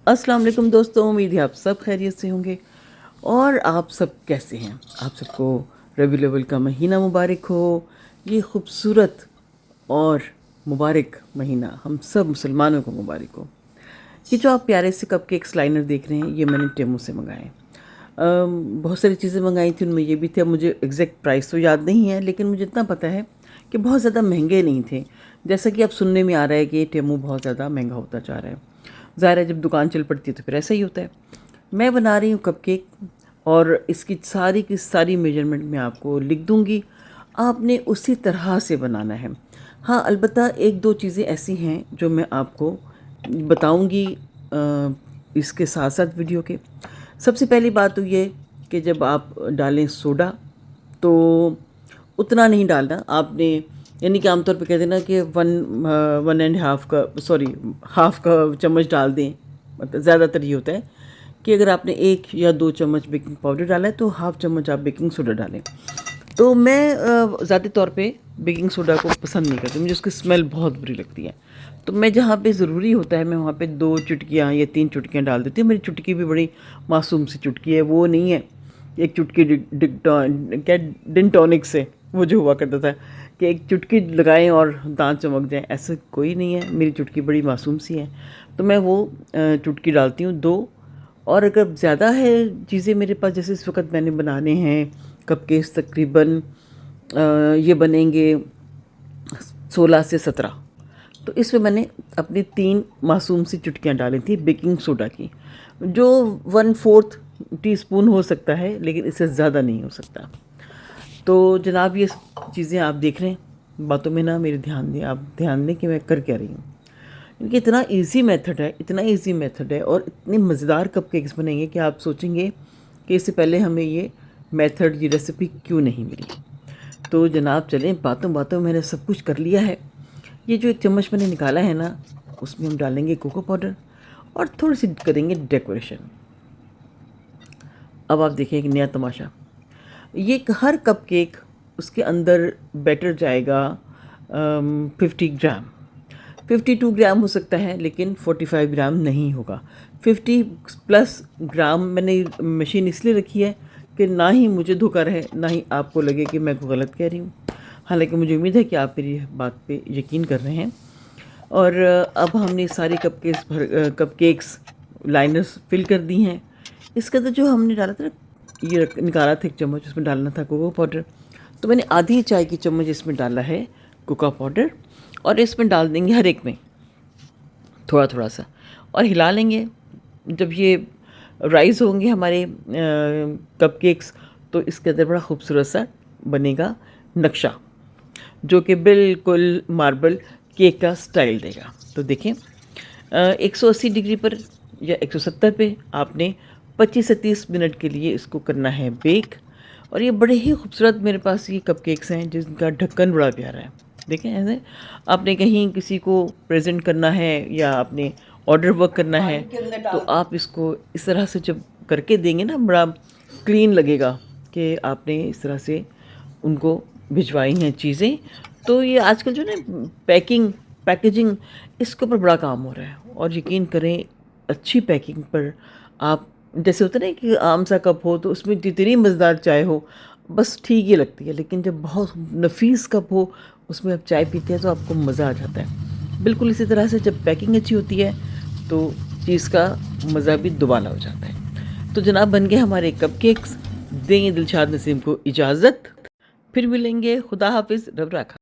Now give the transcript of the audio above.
अस्सलाम वालेकुम दोस्तों, उम्मीद है आप सब खैरियत से होंगे। और आप सब कैसे हैं? आप सबको रबीउल अव्वल का महीना मुबारक हो। ये खूबसूरत और मुबारक महीना हम सब मुसलमानों को मुबारक हो। ये जो आप प्यारे से कपकेक्स लाइनर देख रहे हैं, ये मैंने टेमू से मंगाए। बहुत सारी चीज़ें मंगाई थी, उनमें ये भी थे। मुझे एग्जैक्ट प्राइस तो याद नहीं है, लेकिन मुझे इतना पता है कि बहुत ज़्यादा महंगे नहीं थे। जैसा कि अब सुनने में आ रहा है कि टेमू बहुत ज़्यादा महंगा होता जा रहा है। ज़ाहिर है, जब दुकान चल पड़ती है तो फिर ऐसा ही होता है। मैं बना रही हूँ कपकेक, और इसकी सारी की सारी मेजरमेंट मैं आपको लिख दूँगी। आपने उसी तरह से बनाना है। हाँ, अलबत्ता एक दो चीज़ें ऐसी हैं जो मैं आपको बताऊँगी इसके साथ साथ वीडियो के। सबसे पहली बात तो ये कि जब आप डालें सोडा, तो उतना नहीं डालना आपने। यानी कि आमतौर पे कहते हैं ना कि 1.5 का, सॉरी, हाफ का चम्मच डाल दें। मतलब ज़्यादातर ये होता है कि अगर आपने 1 या 2 चम्मच बेकिंग पाउडर डाला है तो हाफ चम्मच आप बेकिंग सोडा डालें। तो मैं ज़्यादा तौर पे बेकिंग सोडा को पसंद नहीं करती, मुझे उसकी स्मेल बहुत बुरी लगती है। तो मैं जहाँ पे ज़रूरी होता है मैं वहाँ पे 2 चुटकियाँ या 3 चुटकियाँ डाल देती हूँ। मेरी चुटकी भी बड़ी मासूम सी चुटकी है, वो नहीं है एक चुटकी क्या डिन टॉनिक से वो जो हुआ करता था कि एक चुटकी लगाएं और दांत चमक जाए, ऐसा कोई नहीं है। मेरी चुटकी बड़ी मासूम सी है, तो मैं वो चुटकी डालती हूँ 2। और अगर ज़्यादा है चीज़ें मेरे पास, जैसे इस वक्त मैंने बनाने हैं कपकेक्स, तकरीबन ये बनेंगे 16 से 17। तो इसमें मैंने अपनी 3 मासूम सी चुटकियाँ डाली थी बेकिंग सोडा की, जो 1/4 टीस्पून हो सकता है, लेकिन इससे ज़्यादा नहीं हो सकता। तो जनाब, ये चीज़ें आप देख रहे हैं, बातों में ना मेरे ध्यान दें, आप ध्यान दें कि मैं कर क्या रही हूँ। क्योंकि इतना इजी मेथड है, इतना इजी मेथड है, और इतने मज़ेदार कपकेक्स बनेंगे कि आप सोचेंगे कि इससे पहले हमें ये मेथड, ये रेसिपी क्यों नहीं मिली। तो जनाब चलें, बातों बातों मैंने सब कुछ कर लिया है। ये जो 1 चम्मच मैंने निकाला है ना, उसमें हम डालेंगे कोको पाउडर और थोड़ी सी करेंगे डेकोरेशन। अब आप देखिए एक नया तमाशा। ये हर कपकेक, उसके अंदर बैटर जाएगा 50 ग्राम। 52 ग्राम हो सकता है, लेकिन 45 ग्राम नहीं होगा। 50 प्लस ग्राम मैंने मशीन इसलिए रखी है कि ना ही मुझे धोखा रहे, ना ही आपको लगे कि मैं गलत कह रही हूँ। हालांकि मुझे उम्मीद है कि आप मेरी बात पे यकीन कर रहे हैं। और अब हमने सारे कपकेक्स लाइनर्स फिल कर दी हैं। इसके अंदर जो हमने डाला था, ये निकाला था 1 चम्मच, उसमें डालना था कोको पाउडर। तो मैंने आधी चाय की चम्मच इसमें डाला है कोको पाउडर, और इसमें डाल देंगे हर एक में थोड़ा थोड़ा सा, और हिला लेंगे। जब ये राइस होंगे हमारे कपकेक्स, तो इसके अंदर बड़ा खूबसूरत सा बनेगा नक्शा, जो कि बिल्कुल मार्बल केक का स्टाइल देगा। तो देखें, 180 डिग्री पर या 170 पे आपने 25 से 30 मिनट के लिए इसको करना है बेक। और ये बड़े ही खूबसूरत मेरे पास ये कपकेक्स हैं, जिनका ढक्कन बड़ा प्यारा है। देखें, ऐसे आपने कहीं किसी को प्रेजेंट करना है या आपने ऑर्डर वर्क करना है, तो आप इसको इस तरह से जब करके देंगे ना, बड़ा क्लीन लगेगा कि आपने इस तरह से उनको भिजवाई हैं चीज़ें। तो ये आजकल जो ना पैकेजिंग, इसके ऊपर बड़ा काम हो रहा है। और यकीन करें, अच्छी पैकिंग पर आप, जैसे होता है ना कि आम सा कप हो तो उसमें जितनी मज़ेदार चाय हो बस ठीक ही लगती है, लेकिन जब बहुत नफीस कप हो उसमें आप चाय पीते हैं तो आपको मज़ा आ जाता है। बिल्कुल इसी तरह से जब पैकिंग अच्छी होती है तो चीज़ का मज़ा भी दुबाला हो जाता है। तो जनाब, बन गए हमारे कपकेक्स। देंगे दिलशाद नसीम को इजाज़त, फिर मिलेंगे। खुदा हाफिज़, रब राखा।